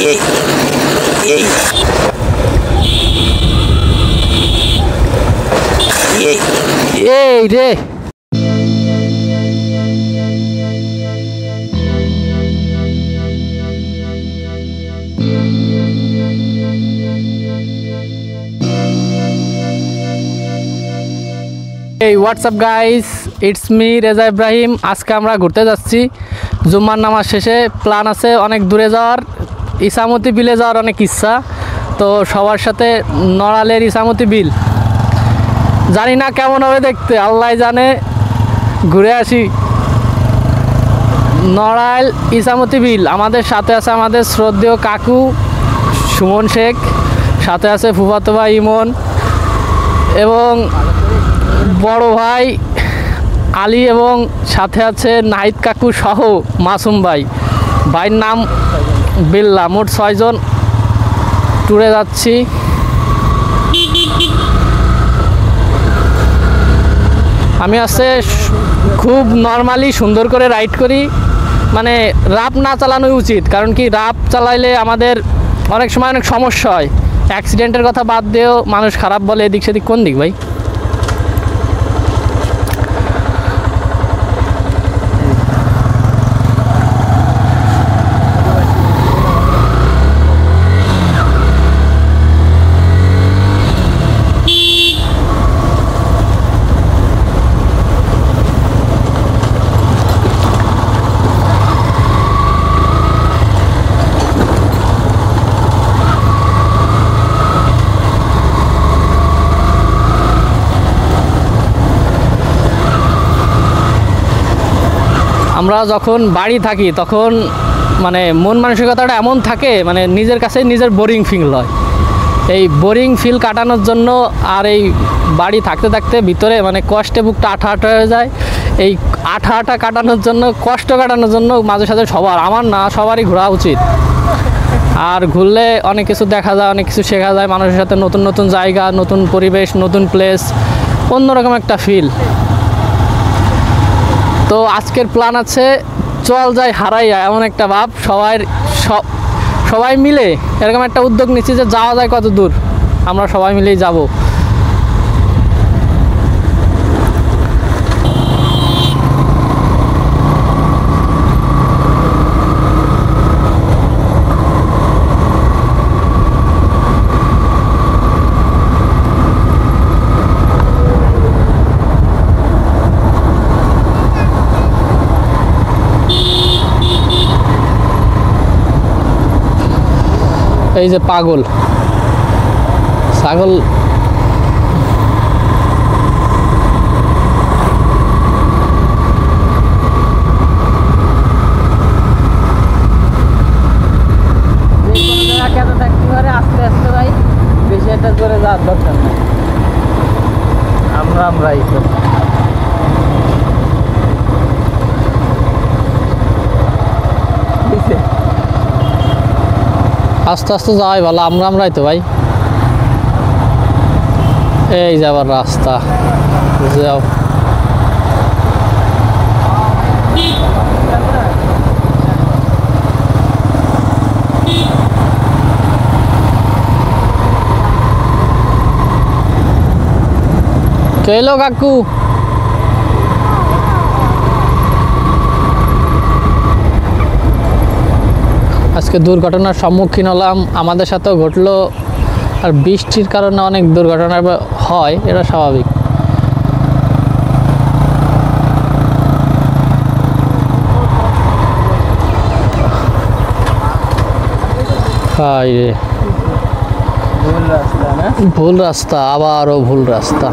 এই রে Hey, what's up guys? It's me Reza Ibrahim. আজকে আমরা ঘুরতে যাচ্ছি। জুম্মার নামাজ শেষে প্ল্যান আছে অনেক দূরে যাওয়ার, ইসামতি বিলে যাওয়ার অনেক ইচ্ছা। তো সবার সাথে নড়ালের ইসামতি বিল, জানি না কেমন হবে দেখতে, আল্লাহ জানে। ঘুরে আসি নড়াইল ইসামতি বিল। আমাদের সাথে আছে আমাদের শ্রদ্ধেয় কাকু সুমন শেখ, সাথে আছে ফুফাতো ভাই ইমন এবং বড় ভাই আলী, এবং সাথে আছে নাহিদ কাকু সহ মাসুম ভাই, ভাইয়ের নাম বিল্লা। মোট 6 জন ট্যুরে যাচ্ছি। আমি আছে খুব নর্মালি সুন্দর করে রাইড করি, মানে রাপ না চালানোই উচিত, কারণ কি রাপ চালাইলে আমাদের অনেক সময় অনেক সমস্যা হয়। অ্যাক্সিডেন্টের কথা বাদ দিয়েও মানুষ খারাপ বলে এদিক সেদিক। কোন দিক ভাই? আমরা যখন বাড়ি থাকি তখন মানে মন মানসিকতাটা এমন থাকে, মানে নিজের কাছে নিজের বোরিং ফিল হয়। এই বোরিং ফিল কাটানোর জন্য আর এই বাড়ি থাকতে থাকতে ভিতরে মানে কষ্টে বুকটা আঠা আঠা হয়ে যায়। এই আঠা আঠা কাটানোর জন্য, কষ্ট কাটানোর জন্য মাঝে সাথে সবার, আমার না সবারই ঘোরা উচিত। আর ঘুরলে অনেক কিছু দেখা যায়, অনেক কিছু শেখা যায়, মানুষের সাথে নতুন নতুন জায়গা, নতুন পরিবেশ, নতুন প্লেস, অন্যরকম একটা ফিল। তো আজকের প্ল্যান আছে চল যাই হারাইয়া, এমন একটা ভাব। সবাই মিলে এরকম একটা উদ্যোগ নিচ্ছি যে যাওয়া যায় কত দূর, আমরা সবাই মিলেই যাব। এই যে পাগল ছাগল, আস্তে আস্তে ভাই, বেশি একটা করে যাওয়ার দরকার নেই। আমরাই তো আস্তে আস্তে যাওয়াই ভালো। আমরাই তো ভাই। এই যাবার রাস্তা, যাও। চলো কাকু, আজকে দুর্ঘটনার সম্মুখীন হলাম, আমাদের সাথেও ঘটলো। আর বৃষ্টির কারণে অনেক দুর্ঘটনা হয়, এটা স্বাভাবিক। হাই রে, ভুল রাস্তা, আবারও ভুল রাস্তা।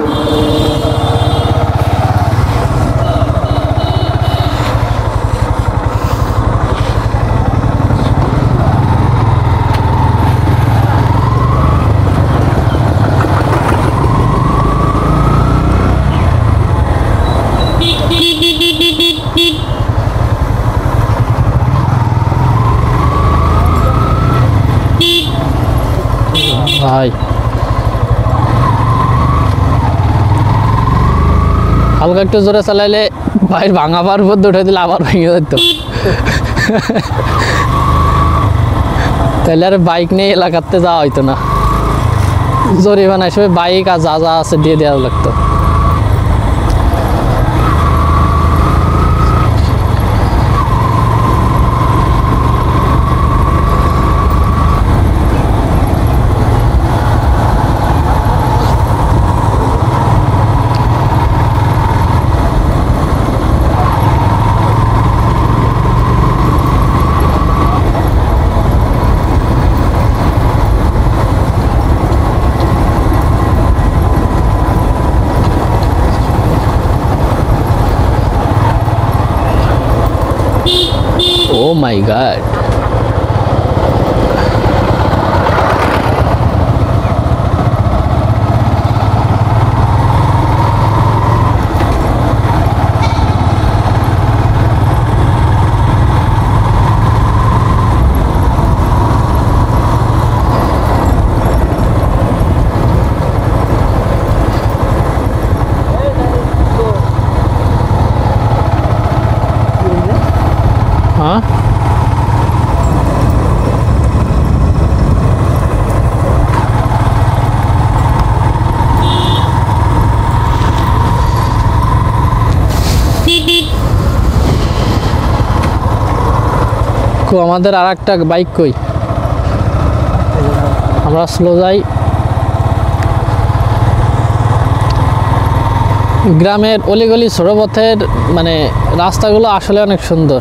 ভাই হালকা একটু জোরে চালাইলে ভাইয়ের ভাঙা পার উপর উঠে দিলে আবার ভেঙে যেত। তাহলে আর বাইক নিয়ে এলাকাতে যাওয়া হইতো না, জরিমানা হিসেবে বাইক আর যা যা আছে দিয়ে দেওয়া লাগতো। Oh my God. Huh? আমাদের আর একটা বাইক কই, আমরা স্লো যাই। গ্রামের অলিগলি ছোট পথের মানে রাস্তাগুলো আসলে অনেক সুন্দর।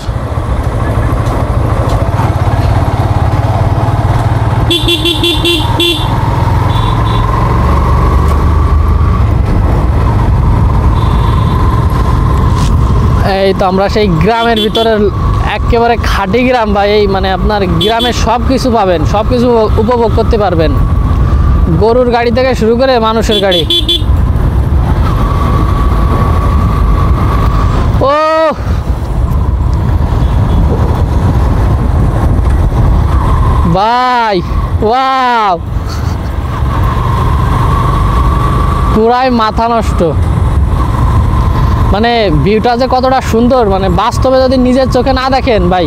এই তো আমরা সেই গ্রামের ভিতরে একেবারে খাঁটি গ্রাম ভাই। এই মানে আপনার গ্রামে সব কিছু পাবেন, সব কিছু উপভোগ করতে পারবেন, গরুর গাড়ি থেকে শুরু করে মানুষের গাড়ি। ও ভাই ওয়াও, পুরাই মাথা নষ্ট। মানে ভিউটা যে কতটা সুন্দর, মানে বাস্তবে যদি নিজের চোখে না দেখেন ভাই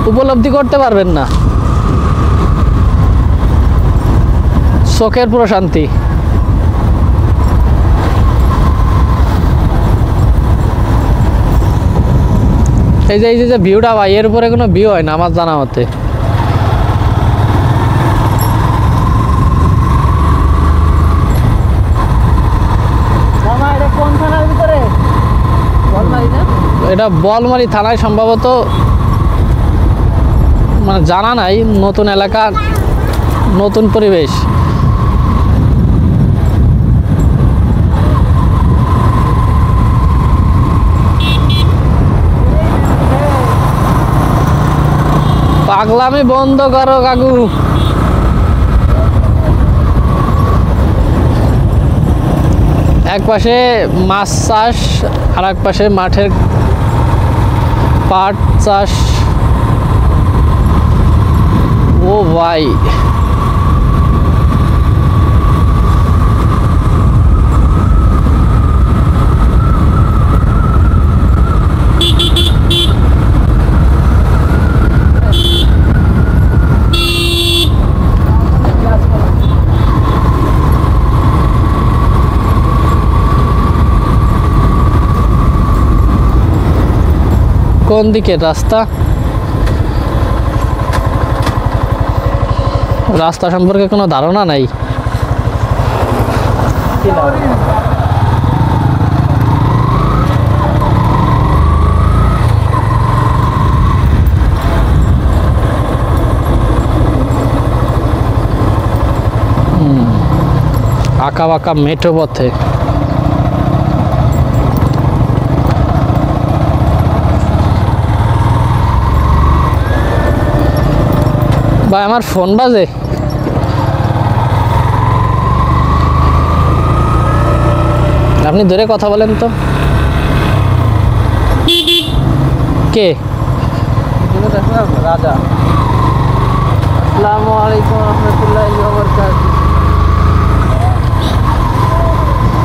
উপলব্ধি করতে পারবেন না। চোখের প্রশান্তি। এই যে ভিউটা ভাই, এর উপরে কোনো ভিউ হয় না আমার জানা মতে। এটা বলমারি থানায় সম্ভবত, মানে জানা নাই। নতুন এলাকা, নতুন পরিবেশ। পাগলামি বন্ধ করো কাকু। এক পাশে মাছ চাষ আর এক পাশে মাঠের পাট চাষ। ও ভাই, কোন দিকে রাস্তা? রাস্তা সম্পর্কে কোনো ধারণা নাই। আঁকা বাঁকা মেঠো পথে। ভাই আমার ফোন বাজে। আপনি ধরে কথা বলেন তো। কে? রাজা। আসসালামু আলাইকুম রহমতুল্লাহি ওয়া বারাকাতুহু।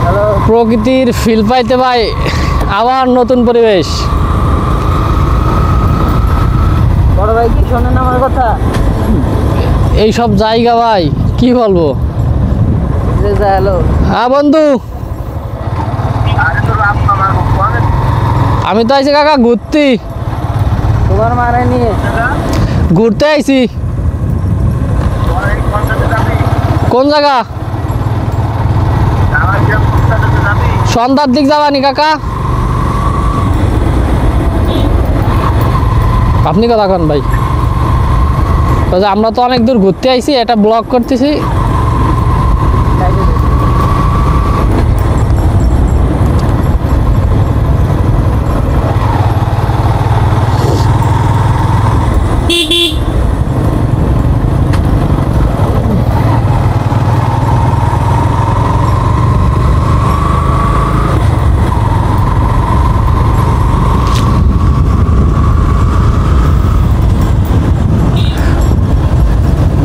হ্যালো। প্রকৃতির ফিল পাইতে ভাই, আবার নতুন পরিবেশ। বড় ভাই কি শোনেন আমার কথা? এই সব জায়গা ভাই কি বলবো। হ্যালো হ্যাঁ বন্ধু, আমি তো আইছি কাকা ঘুরতে। তোমার মারাই নিয়ে ঘুরতে আইছি। কোন জায়গা? সন্ধ্যার দিক যাবানি কাকা? আপনি কথা কন ভাই। আমরা তো অনেক দূর ঘুরতে আইছি, এটা ব্লগ করতেছি।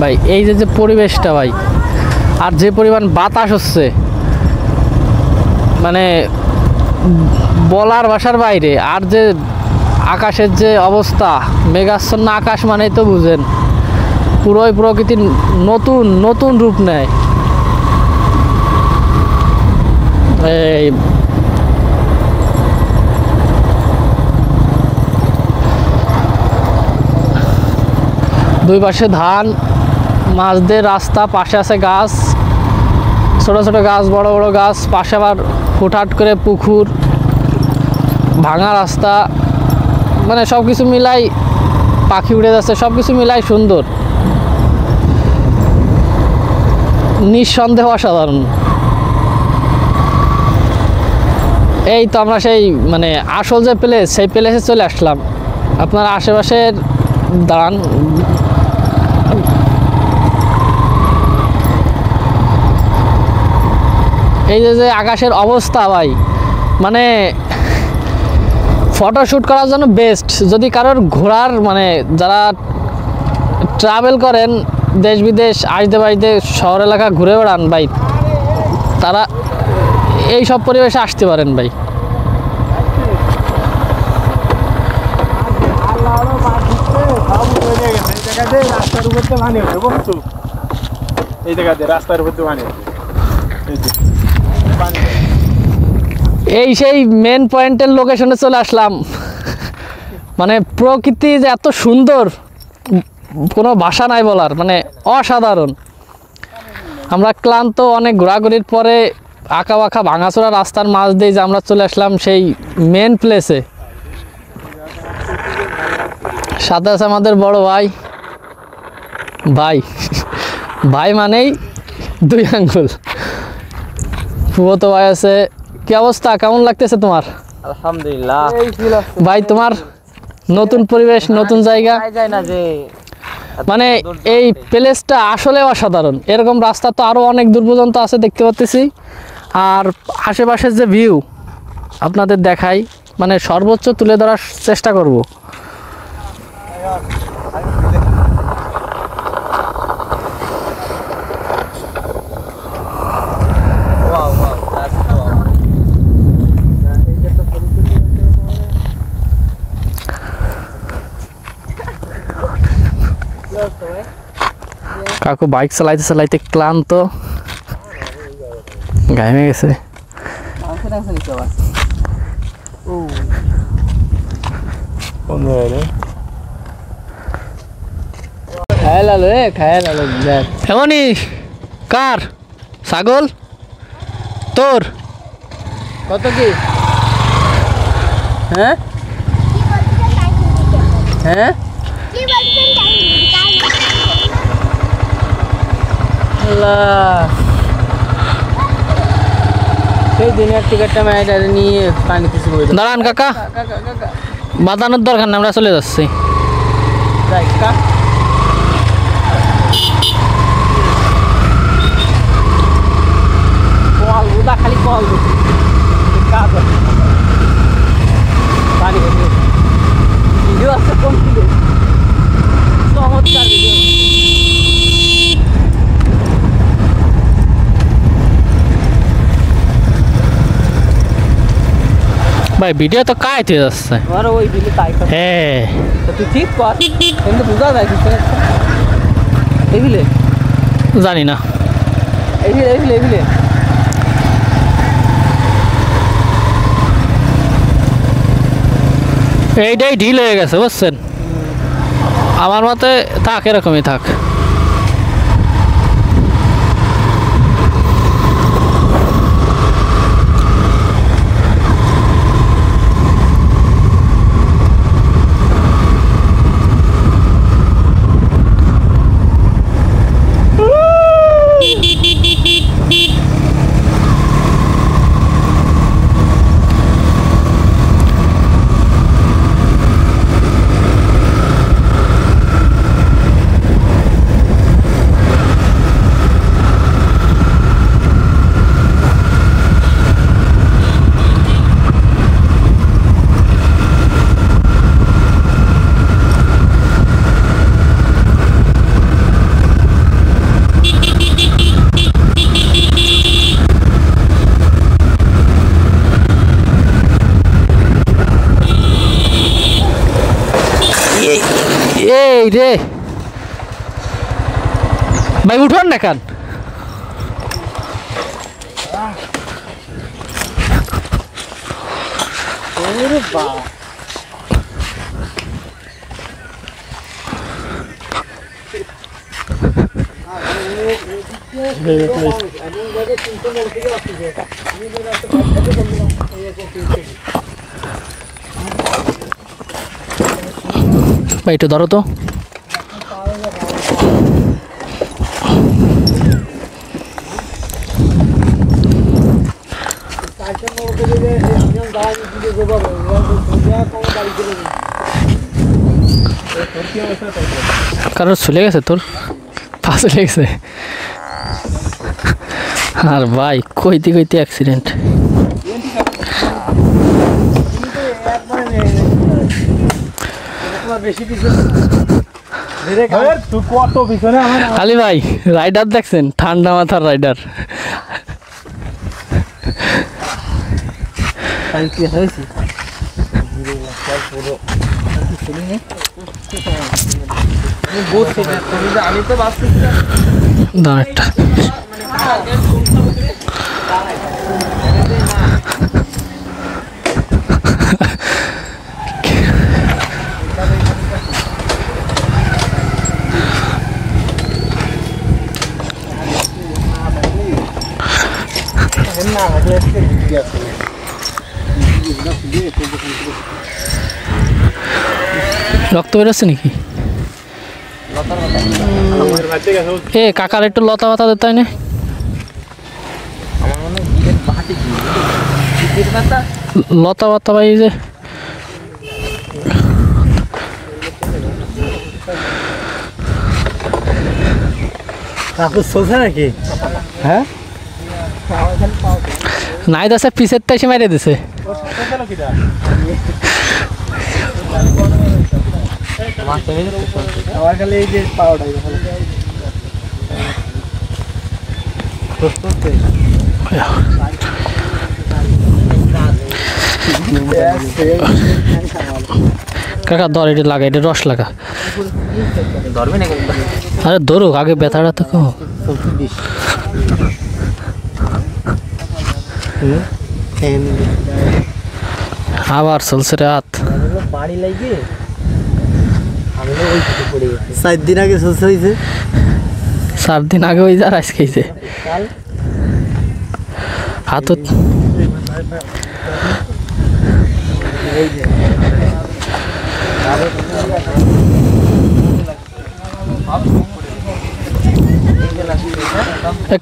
ভাই এই যে পরিবেশটা ভাই, আর যে পরিমাণ বাতাস হচ্ছে, মানে বলার ভাষার বাইরে। আর যে আকাশের যে অবস্থা, মেঘাচ্ছন্ন আকাশ মানেই তো বুঝেন পুরোই প্রকৃতির নতুন নতুন রূপ নেয়। এই দুই পাশে ধান, মাঝ দিয়ে রাস্তা, পাশে আছে গাছ, ছোট ছোট গাছ, বড় বড় গাছ, পাশে আবার হুটহাট করে পুকুর, ভাঙা রাস্তা, মানে সব কিছু মিলাই, পাখি উড়ে যাচ্ছে, সব কিছু মিলাই সুন্দর, নিঃসন্দেহ অসাধারণ। এই তো আমরা সেই মানে আসল যে প্লেস, সেই প্লেসে চলে আসলাম। আপনার আশেপাশের দাঁড়ান, এই যে আকাশের অবস্থা ভাই, মানে ফটোশ্যুট করার জন্য বেস্ট। যদি কারোর ঘোরার মানে যারা ট্রাভেল করেন দেশ বিদেশ, আসতে বাড়িতে শহর এলাকা ঘুরে বেড়ান ভাই, তারা এই সব পরিবেশে আসতে পারেন ভাই। এই সেই মেন পয়েন্টের লোকেশনে চলে আসলাম। মানে প্রকৃতি যে এত সুন্দর, কোনো ভাষা নাই বলার, মানে অসাধারণ। আমরা ক্লান্ত, অনেক ঘোরাঘুরির পরে আঁকা বাঁকা ভাঙাচোরা রাস্তার মাঝ দিয়ে যে আমরা চলে আসলাম সেই মেন প্লেসে। সাথে আছে আমাদের বড় ভাই। ভাই ভাই মানেই দুই আঙ্গুল। ফুফতো ভাই আছে। কি অবস্থা, কেমন লাগতেছে তোমার? আলহামদুলিল্লাহ ভাই, তোমার নতুন পরিবেশ, নতুন জায়গা, মানে এই প্লেসটা আসলে অসাধারণ। এরকম রাস্তা তো আরও অনেক দূর পর্যন্ত আছে দেখতে পাচ্ছি। আর আশেপাশের যে ভিউ আপনাদের দেখাই, মানে সর্বোচ্চ তুলে ধরার চেষ্টা করব। কাকু বাইক চালাইতে চালাইতে ক্লান্ত, ঘামে গেছে। এমনই কার ছাগল তোর কত কি? হ্যাঁ হ্যাঁ সেই দিনের টিকিটটা ম্যাডার নিয়ে পানি কিছু দাঁড়ান কাকা, বাঁধানোর দরকার নেই, আমরা চলে যাচ্ছি। খালি কল ভিডিও আছে কোন চমৎকার ভিডিও। ভাই ভাই ভিডিও তো কাইতে যাচ্ছে। আমার ওই দিলে তাই কথা। হ্যাঁ তো তুই ঠিক কর, কিন্তু বুঝা যায় কিছু একটা। এগুলো জানি না। এগুলো এইটাই ঢিল হয়ে গেছে বুঝছেন, আমার মতে থাক এরকমই থাক। এই রে ভাই উঠোন না কেন? ভাই একটু ধরো তো। কারণ চলে গেছে তোর পা চলে গেছে। আর ভাই কইতে কইতে অ্যাক্সিডেন্ট। খালি ভাই রাইডার দেখছেন, ঠান্ডা মাথার রাইডার। একটা রক্ত বেরোচ্ছে নাকি? এ কাকার একটু লতা পাতা দিতে হয় না? লতা পাতা ভাই যে চলছে নাকি? হ্যাঁ নাই দাসে পিসের টাইসে মারিয়ে দিছে। আমার খালি এই যে পাওয়াটাই কাকা ধর, এটা লাগা, এটা রস লাগা। ধরবে না? আরে ধরুক আগে, ব্যথাটা তো কম। আবার চলছে রে হাত। বাড়ি লাগে 4 দিন আগে চলছে হয়েছে, 4 দিন আগে ওই যার আজকে হয়েছে হাত।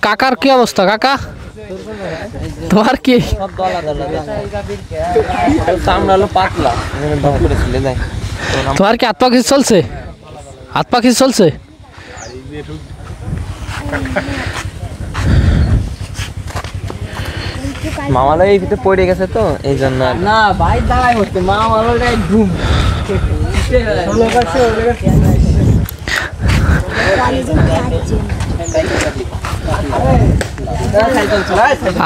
কাকার কি অবস্থা? কাকা তোমার কি? তোমার কি হাত পা কিছু চলছে? হাত পা কিছু চলছে? মামালা এই ভিতরে পড়ে গেছে তো এই জন্য। না ভাই দাঁড়াই হচ্ছে মামালাটাই ঘুম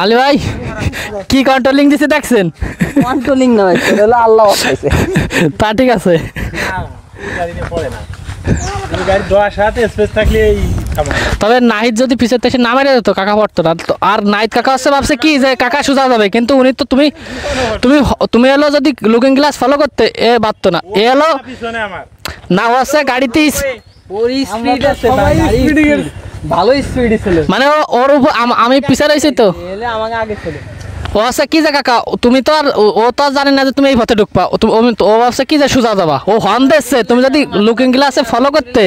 আলি ভাই কি কন্ট্রোলিং দিছে দেখছেন? কন্ট্রোলিং না ভাই, এটা হলো আল্লাহ বাঁচাইছে। তা ঠিক আছে। তবে নাহিদ যদি পিছের থেকে না মেরে যেত কাকা পড়তো না তো। আর নাহিদ কাকা হচ্ছে ভাবছে কি যে কাকা সোজা যাবে, কিন্তু উনি তো তুমি তুমি তুমি এলো যদি লুকিং গ্লাস ফলো করতে এ পারতো না। এ এলো না হচ্ছে গাড়িতে ওর স্পিড আছে ভাই, ভালো স্পিড ছিল। মানে ওর উপর আমি পিছে রয়েছি তো, এলে আমাকে আগে ছিল। ও হচ্ছে কি যে কাকা তুমি তো আর ও তো আর জানে না যে তুমি এই পথে ঢুকবা। ও ভাবছে কি যে সোজা যাবা, ও হর্ন দিচ্ছে। তুমি যদি লুকিং গ্লাসে ফলো করতে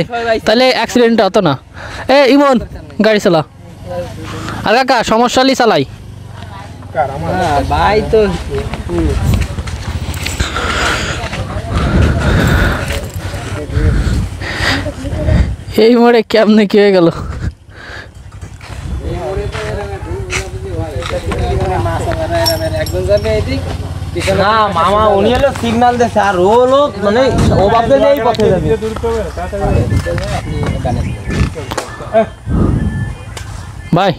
তাহলে অ্যাক্সিডেন্ট হতো না। এ ইমন গাড়ি চালা। আর কাকা সমস্যা হলেই চালাই। ভাই তো এই মোড়ে কেমনে কি হয়ে গেল? না মামা, উনি হলো সিগন্যাল দিচ্ছে আর ও হলো মানে ও ভাবছে যে এই পথে যাবে। ভাই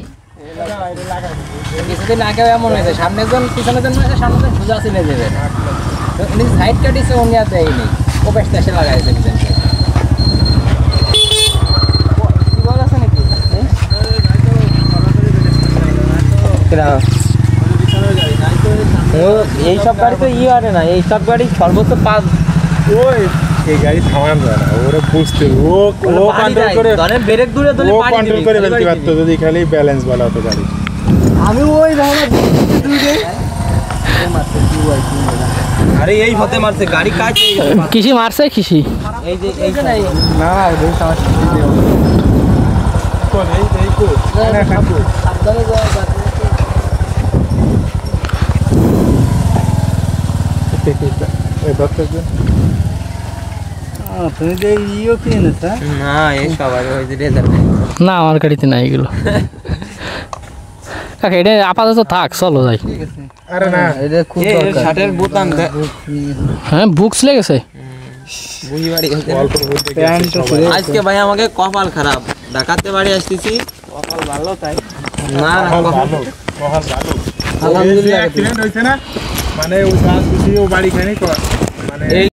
কিছুদিন আগে এমন হয়েছে, সামনের জন পিছনের জন হয়েছে, সামনের জন সোজা চলে যাবে। উনি সাইড কাটিছে, উনি আর দেয়নি, ও পেছনে এসে লাগাইছে পিছনকে। এইসব গাড়ি তো ই আরে না, এইসব গাড়ি সর্বোচ্চ 5 এই গাড়ি থামান যায় না, ওরা বুঝতে ও কন্ট্রোল করে, ধরেন ব্রেক দূরে ধরে ও পানি কন্ট্রোল করে ফেলতে পারতো যদি খালি ব্যালেন্স ভালো হতো গাড়ি। আমি ওই ধারণা দূরে আরে এই হতে মারছে গাড়ি কাজ কৃষি মারছে কৃষি। এই যে এই না না ওদের সমস্যা কোন এই কো না খাবো সাবধানে যাও। এই ডক্টর তুমি যে ইও কিনে না না এই সবাই ওই যে রেজাল্ট না আমার গাড়িতে নাই এগুলো। কাকা এটা আপাতত থাক, চলো যাই। আরে না এটা খুব দরকার। শার্টের বোতাম হ্যাঁ বুকস লেগেছে। বুঝি বাড়ি অল্প বুঝতে আজকে ভাই আমাকে কপাল খারাপ, ঢাকাতে বাড়ি আসতেছি, কপাল ভালো তাই না না কপাল ভালো কপাল ভালো। আলহামদুলিল্লাহ। অ্যাক্সিডেন্ট হইছে না, মানে ও গাছ ও বাড়ি খানি মানে